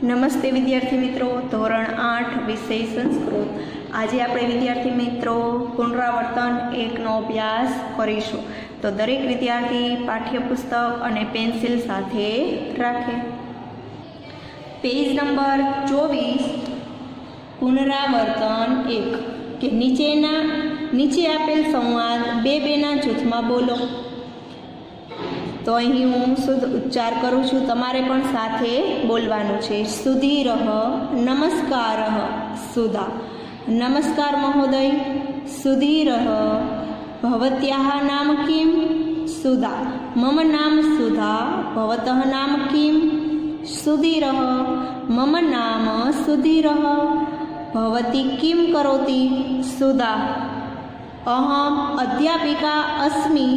નમસ્તે વિદ્યાર્થી મિત્રો, ધોરણ 8 વિષય સંસ્કૃત. આજે આપણે વિદ્યાર્થી મિત્રો પુનરાવર્તન 1નો અભ્યાસ કરીશું. તો દરેક વિદ્યાર્થી પાઠ્યપુસ્તક અને પેન્સિલ સાથે રાખે. પેજ નંબર 24, પુનરાવર્તન 1 કે નીચે આપેલ સંવાદ બે-બેના જૂથમાં બોલો. તો અહીં હું શુદ્ધ ઉચ્ચાર કરું છું, તમારે પણ સાથે બોલવાનું છે. સુધીરઃ નમસ્કારઃ સુધા. નમસ્કાર મહોદય. સુધીરઃ ભવત્યાઃ નામ કિમ? સુધા. મમ નામ સુધા. ભવતઃ નામ કિમ? સુધીરઃ મમ નામ સુધીરઃ. ભવતી કિમ કરોતિ? સુધા. અહમ અધ્યાપિકા અસ્મિ.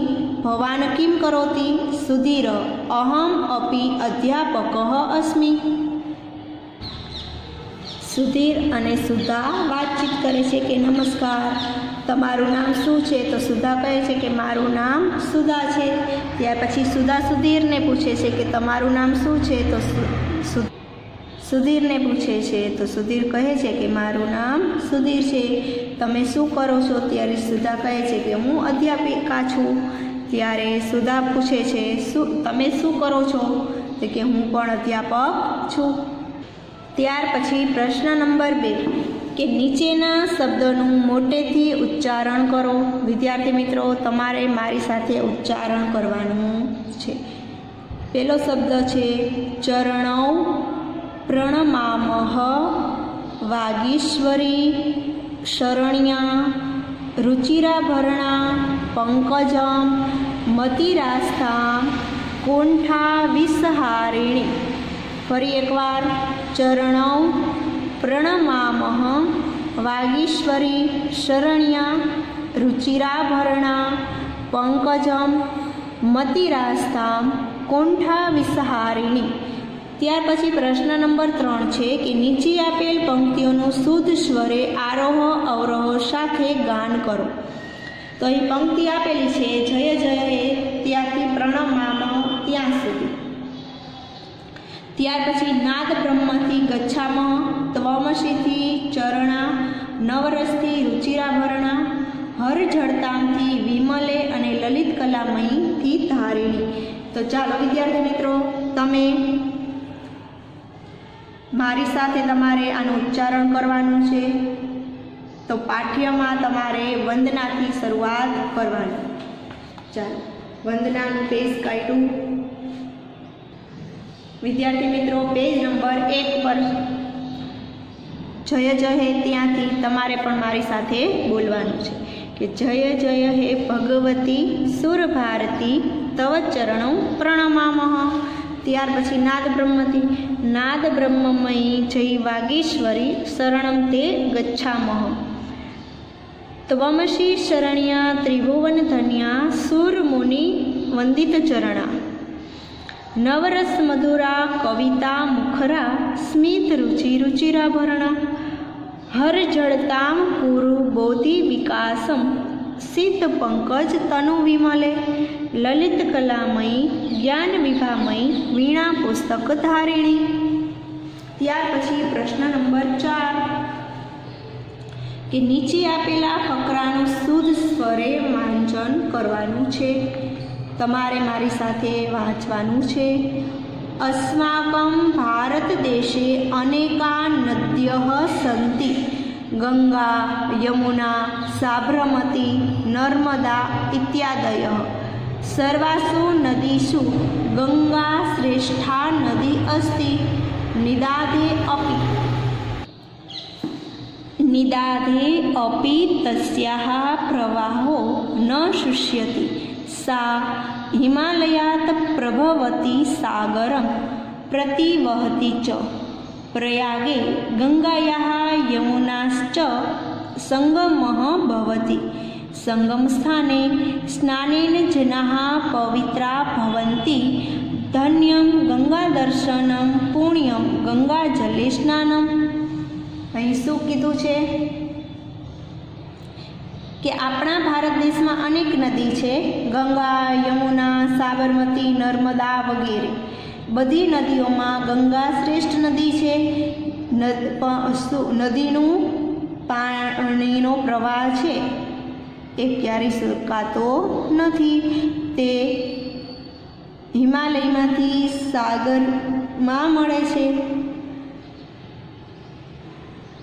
ભવાન કિમ કરોતિ? સુધીર. અહમ અપી અધ્યાપકઃ અસ્મિ. સુધીર અને સુધા વાતચીત કરે છે કે નમસ્કાર, તમારું નામ શું છે? તો સુધા કહે છે કે મારું નામ સુધા છે. ત્યાર પછી સુધા સુધીરને પૂછે છે કે તમારું નામ શું છે? તો સુધીરને પૂછે છે તો સુધીર કહે છે કે મારું નામ સુધીર છે. તમે શું કરો છો? ત્યારે સુધા કહે છે કે હું અધ્યાપિકા છું. ત્યારે સુધા પૂછે છે તમે શું કરો છો? તો કે હું પણ અધ્યાપક છું. ત્યાર પછી પ્રશ્ન નંબર 2 કે નીચેના શબ્દોનું મોટેથી ઉચ્ચારણ કરો. વિદ્યાર્થી મિત્રો, તમારે મારી સાથે ઉચ્ચારણ કરવાનું છે. પહેલો શબ્દ છે ચરણૌ પ્રણમામઃ. વાગીશ્વરી શરણ્યા રુચિરાભરણા પંકજમ મતિરાસ્થા કોંઠા વિસહારિણી. ફરી એકવાર. ચરણૌ પ્રણમામઃ. વાગીશ્વરી શરણ્યા રુચિરાભરણા પંકજમ મતિરાસ્થા કોંઠા વિસહારિણી. ત્યાર પછી પ્રશ્ન નંબર 3 છે કે નીચે આપેલ પંક્તિઓનું શુદ્ધ સ્વરે આરોહ અવરોહ સાથે ગાન કરો. તો અહીં પંક્તિ આપેલી છે જય જય હે ત્યાંથી પ્રણમામ ત્યાં સુધી. ત્યાર પછી નાદ બ્રહ્મથી ગચ્છામ, ત્વમસીથી ચરણા, નવરસથી રુચિરાભરણા, હર જડતામથી વિમલે અને લલિત કલામયીથી ધારિણી. તો ચાલો વિદ્યાર્થી મિત્રો, તમે મારી સાથે તમારે આનું ઉચ્ચારણ કરવાનું છે. તો પાઠ્યમાં તમારે વંદનાથી શરૂઆત કરવાની. ચાલો, વંદનાનું પેજ કાઢ્યું. વિદ્યાર્થી મિત્રો, પેજ નંબર 1 પર જય જય હે ત્યાંથી તમારે પણ મારી સાથે બોલવાનું છે કે જય જય હે ભગવતી સુરભારતી તવ ચરણો પ્રણમામઃ. ત્યાર પછી નાદ બ્રહ્મથી નાદ બ્રહ્મમયી જય વાગીશ્વરી શરણમ તે ગચ્છામઃ. ત્વમસી શરણ્યા ત્રિભુવન ધન્યા સુર મુનિ વંદિત ચરણા. નવરસ મધુરા કવિતા મુખરા સ્મિત રુચિ રુચિરાભરણા. હર જડતામ કુરુ બોધિ વિકાસમ સિત પંકજ તનુ વિમલે. લલિત કલામયી જ્ઞાન વિભામયી વીણા પુસ્તક ધારિણી. ત્યાર પછી પ્રશ્ન નંબર 4 કે નીચે આપેલા ફકરાનું શુદ્ધ સ્વરે વાંચન કરવાનું છે. તમારે મારી સાથે વાંચવાનું છે. અસ્માકં ભારત દેશે અનેકા નદ્યઃ સંતિ. ગંગા, યમુના, સાબરમતી, નર્મદા ઇત્યાદયઃ. સર્વાસુ નદીષુ ગંગા શ્રેષ્ઠા નદી અસ્તિ. નિદાધે અપી તસ્યાઃ પ્રવાહો ન શુષ્યતિ. સા હિમાલયાત પ્રભવતી સાગરમ પ્રતિવહતી ચ. પ્રયાગે ગંગાયાઃ યમુનાશ્ચ સંગમઃ ભવતિ. સંગમ સ્થાને સ્નાનેન જનાઃ પવિત્રા ભવન્તિ. ધન્યમ ગંગા દર્શનમ પુણ્યમ ગંગા જલે સ્નાનમ. અહીં શું કીધું છે કે આપણા ભારત દેશમાં અનેક નદી છે, ગંગા, યમુના, સાબરમતી, નર્મદા વગેરે. बधी नदीओमां गंगा श्रेष्ठ नदी छे। नदीनुं पाणीनो प्रवाह छे ए क्यारेय सुकातो नथी। ते हिमालयमांथी सागरमां मळे छे।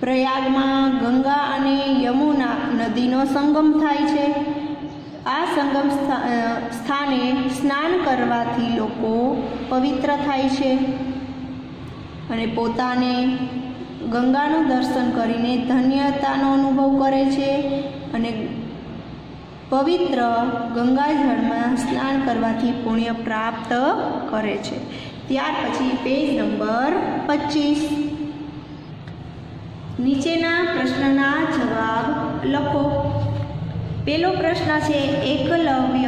प्रयागमां गंगा अने यमुना नदीनो संगम थाय छे। आ संगम स्थाने स्नान करवाथी लोको पवित्र थाय छे अने पोताने गंगानुं दर्शन करीने धन्यतानो अनुभव करे छे अने पवित्र गंगाजळमां स्नान करवाथी पुण्य प्राप्त करे छे। त्यार पछी पेज नंबर 25 नीचेना प्रश्नना जवाब लखो। पेलो प्रश्न छे एकलव्य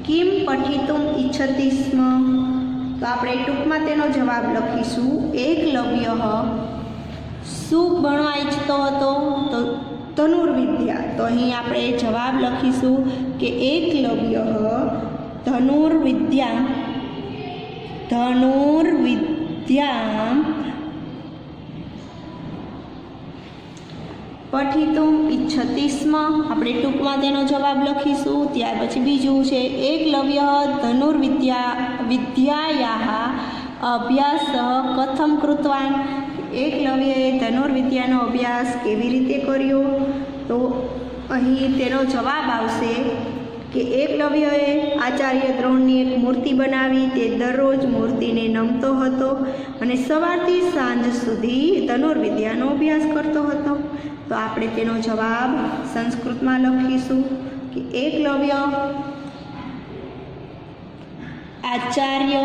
किम पठितुम इच्छति स्म। तो आपणे टूंकमां तेनो जवाब लखीशुं एकलव्यः शुं भणवा इच्छतो हतो तो धनुर्विद्या। तो अहीं आपणे जवाब लखीशुं के एकलव्यः धनुर्विद्या पठितुम इच्छति स्म। आपणे टूंकमां तेनो जवाब लखीशुं। त्यार पछी बीजुं छे एकलव्यः धनुर्विद्यायाः अभ्यासः कथं कृतवान्। एकलव्यए धनुर्विद्यानो अभ्यास केवी रीते कर्यो। तो अहीं तेनो जवाब आवशे कि एकलव्यए आचार्य द्रोणनी एक मूर्ति बनावी। ते दररोज मूर्तिने नमतो हतो अने सवारथी सांज सुधी धनुर्विद्यानो अभ्यास करतो हतो। तो आपणे तेनो जवाब संस्कृतमां लखीशुं कि एकलव्य आचार्य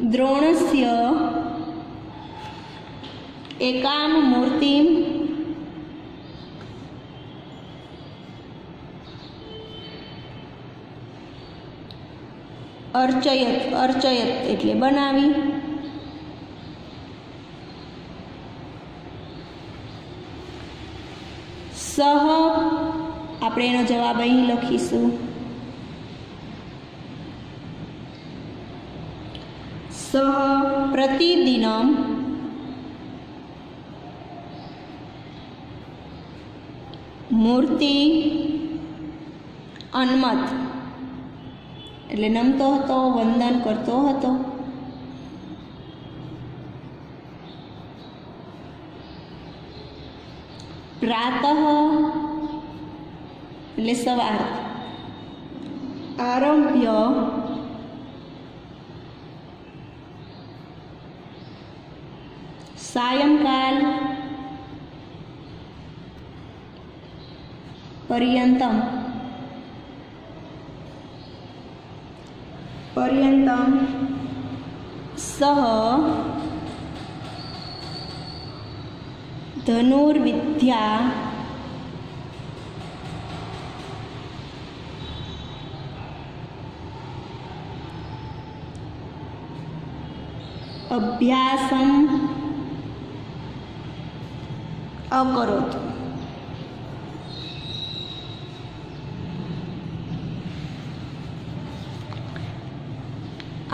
द्रोणस्य एकां मूर्तिं अर्चयत एटले बनावी। सह आपणे एनो जवाब અહીં લખીશું। सह प्रतिदिनं मूर्ति अन्मत એટલે નમતો હતો, વંદન કરતો હતો। प्रातः એટલે સવાર। આરંભ્ય सायंकाल पर्यंतम सह धनुर्विद्या अभ्यासम अकरोत्।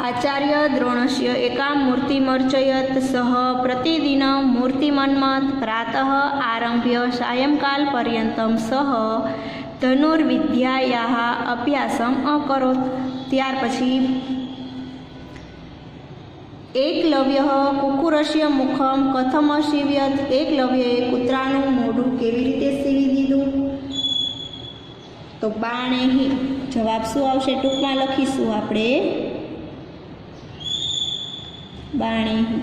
आचार्य द्रोणस्य एकां मूर्तिमर्चयत् सः प्रतिदिनं मूर्तिमन्मत्। प्रातः आरभ्य सायंकाल पर्यन्तं सः धनुर्विद्यायाः अभ्यासम् अकरोत्। त्यार पछी एकलव्यः कुक्कुरस्य मुखं कथम सीव्यत्। एकलव्यए कूतरानुं मोढुं केवी रीते सीवी दीधुं। तो बाणेहि जवाब शुं आवशे टूंकमां लखीशुं आपणे बाणेहि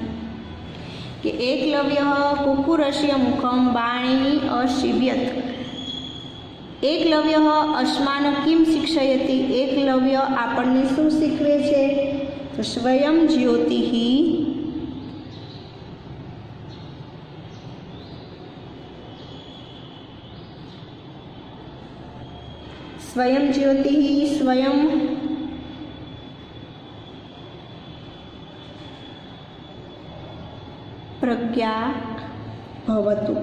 कि एकलव्यः कुक्कुरस्य मुखं बाणेहि असीव्यत्। एकलव्यः अस्मान् किं शिक्षयति। एकलव्य आपणने शुं शीखवे छे तो स्वयं ज्योतिः स्वयं प्रज्ञा भवतु।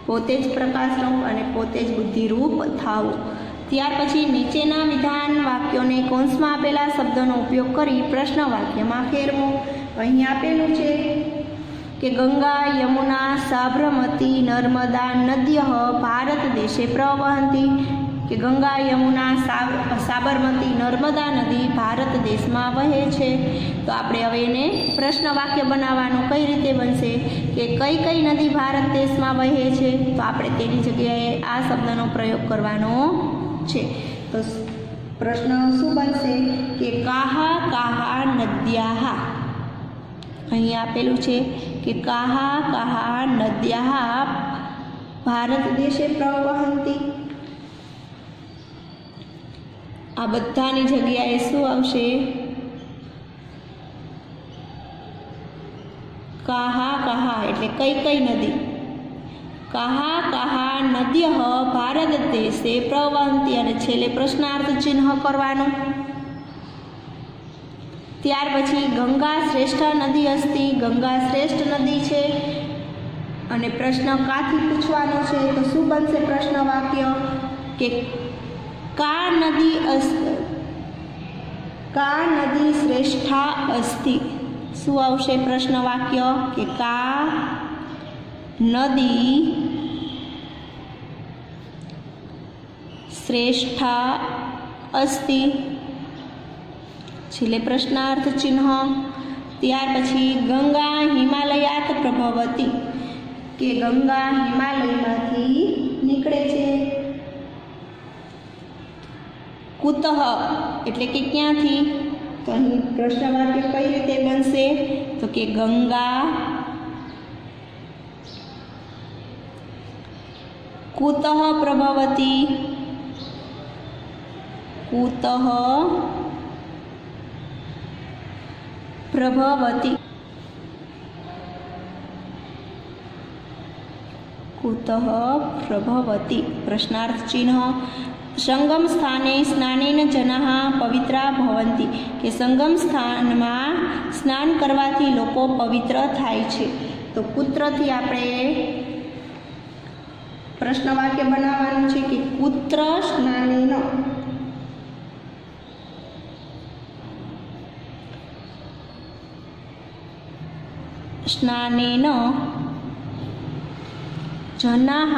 પોતે જ પ્રકાશરૂપ અને પોતે જ બુદ્ધિરૂપ થાવું. ત્યાર પછી નીચેના વિધાન વાક્યોને કૌંસમાં આપેલા શબ્દોનો ઉપયોગ કરી પ્રશ્ન વાક્યમાં ફેરવો. અહીં આપેલું છે કે ગંગા યમુના સાબરમતી નર્મદા નદ્યઃ ભારત દેશે પ્રવહંતી, કે ગંગા યમુના સાબરમતી નર્મદા નદી ભારત દેશમાં વહે છે. તો આપણે હવે એને પ્રશ્ન વાક્ય બનાવવાનું કઈ રીતે બનશે કે કઈ કઈ નદી ભારત દેશમાં વહે છે, તો આપણે તેની જગ્યાએ આ શબ્દનો પ્રયોગ કરવાનો છે. તો પ્રશ્ન શું બનશે કે કાહા કાહા નદ્યાઃ. અહીં આપેલું છે કે કાહા કાહા નદ્યાઃ ભારત દેશે પ્રવહંતી. આ બધાની જગ્યાએ શું આવશે? કાહા કાહા એટલે કઈ કઈ નદી. કાહા કાહા નદ્યઃ ભારત દેશે પ્રવહંતી અને છેલ્લે પ્રશ્નાર્થ ચિહ્ન કરવાનું. ત્યાર પછી ગંગા શ્રેષ્ઠ નદી અસ્તિ, ગંગા શ્રેષ્ઠ નદી છે અને પ્રશ્ન કાથી પૂછવાનો છે. તો શું બનશે પ્રશ્ન વાક્ય કે કા નદી શ્રેષ્ઠા અસ્તિ. શું આવશે પ્રશ્ન વાક્ય કે કા નદી શ્રેષ્ઠા અસ્તિ, છેલ્લે પ્રશ્નાર્થ ચિહ્ન. ત્યાર પછી ગંગા હિમાલયાત પ્રભવતી, કે ગંગા હિમાલયમાંથી નીકળે છે. કુતઃ એટલે કે ક્યાંથી. તો અહીં પ્રશ્ન વાક્ય કઈ રીતે બનશે તો કે ગંગા કુતઃ પ્રભવતી, કુતઃ પ્રભવતી, કુતઃ પ્રભવતી. પ્રશ્નાર્થ ચિહ્ન. સંગમ સ્થાને સ્નાનેન જનાઃ પવિત્રા ભવન્તિ, કે સંગમ સ્થાનમાં સ્નાન કરવાથી લોકો પવિત્ર થાય છે. તો કુત્રથી આપણે પ્રશ્ન વાક્ય બનાવવાનું છે કે કુત્ર સ્નાનેન. સ્નાનેન જનાઃ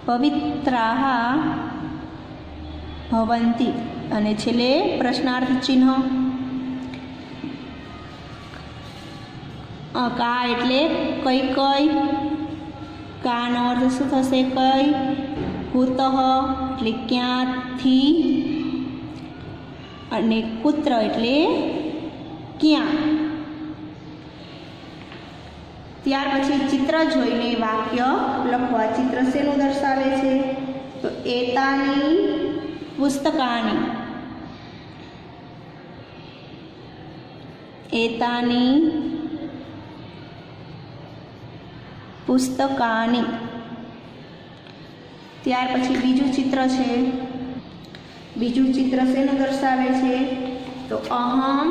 પવિત્રાઃ ભવન્તિ અને છેલ્લે પ્રશ્નાર્થ ચિહ્ન. કા એટલે કઈ કઈ. કાનો અર્થ શું થશે કઈ. કુતઃ એટલે ક્યાંથી અને કુત્ર એટલે ક્યાં. ત્યાર પછી ચિત્ર જોઈને વાક્ય લખવા. ચિત્ર શેનું દર્શાવે છે તો એતાની પુસ્તકાની, એતાની પુસ્તકાની. ત્યાર પછી બીજું ચિત્ર છે. બીજું ચિત્ર શેનું દર્શાવે છે તો અહમ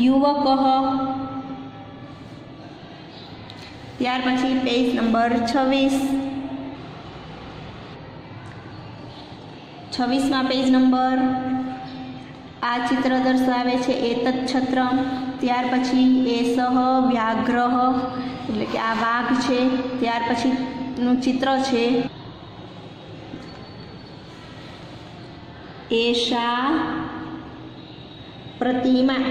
યુવક. ત્યાર પછી પેજ નંબર 26માં પેજ નંબર. આ ચિત્ર દર્શાવે છે એતત છત્રમ. ત્યાર પછી એસહ વ્યાઘ્રહ એટલે કે આ વાઘ છે. ત્યાર પછીનું ચિત્ર છે એશા પ્રતિમા.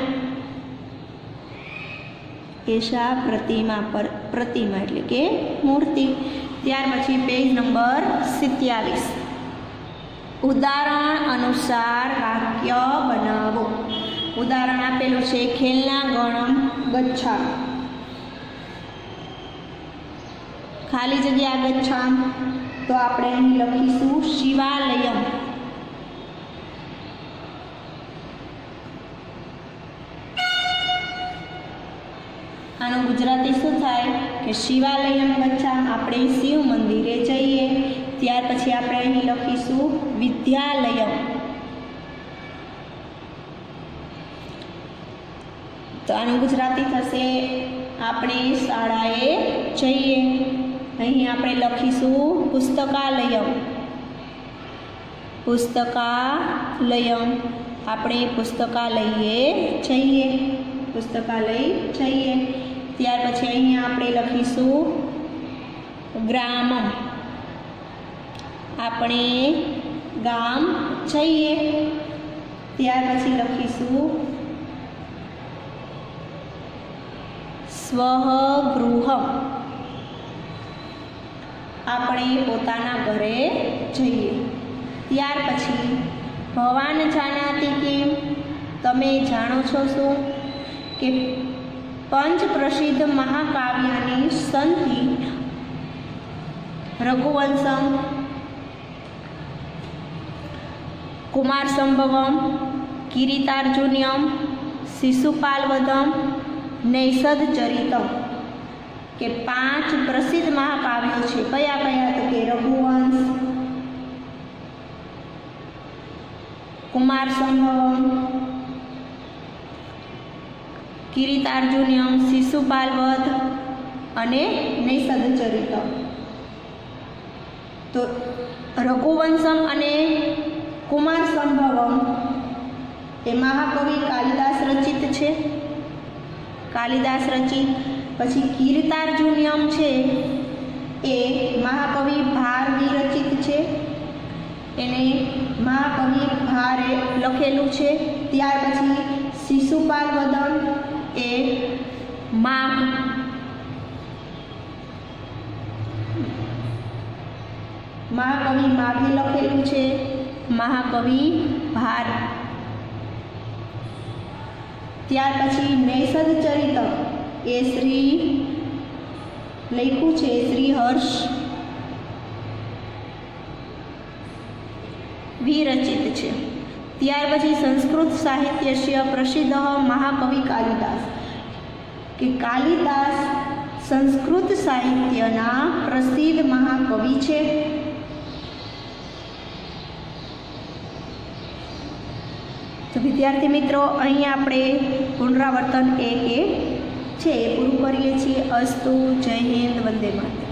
એશા પ્રતિમા, પ્રતિમા એટલે કે મૂર્તિ. ત્યાર પછી પેજ નંબર 27. ઉદાહરણ અનુસાર વાક્ય બનાવો. ઉદાહરણ આપેલું છે ખેલના ગણમ ગચ્છામ. ખાલી જગ્યા ગચ્છામ તો આપણે અહીં લખીશું શિવાલયમ. આનું ગુજરાતી શું થાય કે કે શિવાલયમ ગચ્છા, આપણે શિવ મંદિરે જઈએ. ત્યાર પછી આપણે અહીં લખીશું વિદ્યાલયમ. તો આનું ગુજરાતી થશે આપણે શાળાએ જઈએ. અહીં આપણે લખીશું પુસ્તકાલયમ. પુસ્તકાલયમ, આપણે પુસ્તકાલયે જઈએ. પુસ્તકાલય જઈએ. ત્યાર પછી અહીંયા આપણે લખીશું ગ્રામમ, આપણે ગામ જઈએ. ત્યાર પછી લખીશું સ્વગૃહમ, આપણે પોતાના ઘરે જઈએ. ત્યાર પછી ભવાન જાનાતિ કિમ, તમે જાણો છો શું કે પંચ પ્રસિદ્ધ મહાકાવ્યાની સંધિ રઘુવંશમ, કુમાર સંભવમ, કિરીટાર્જુન્યમ, શિશુપાલવધમ, નૈષદ ચરિતમ, કે 5 પ્રસિદ્ધ મહાકાવ્યો છે. કયા કયા? તો કે રઘુવંશ, કુમાર સંભવમ, કિરીટાર્જુન્યમ, શિશુપાલવધ અને નૈષદ ચરિતમ. તો રઘુવંશમ અને કુમાર સંભવમ એ મહાકવિ કાલિદાસ રચિત છે, કાલિદાસ રચિત. પછી કિરીટાર્જુન્યમ છે એ મહાકવિ ભારવી રચિત છે, એને મહાકવિ ભારે લખેલું છે. ત્યાર પછી શિશુપાલવધમ એ મહાકવિ માઘે લખેલું છે, મહાકવિ ભાર. ત્યાર પછી નૈષદ ચરિતમ એ લખ્યું છે શ્રી હર્ષ વિરચિત છે. ત્યાર પછી સંસ્કૃત સાહિત્યસ્ય પ્રસિદ્ધ મહાકવિ કાલિદાસ, કે કાલિદાસ સંસ્કૃત સાહિત્યના પ્રસિદ્ધ મહાકવિ છે. તો વિદ્યાર્થી મિત્રો, અહીં આપણે પુનરાવર્તન 1 છે એ પૂરું કરીએ છીએ. અસ્તુ. જય હિન્દ. વંદે માતરમ.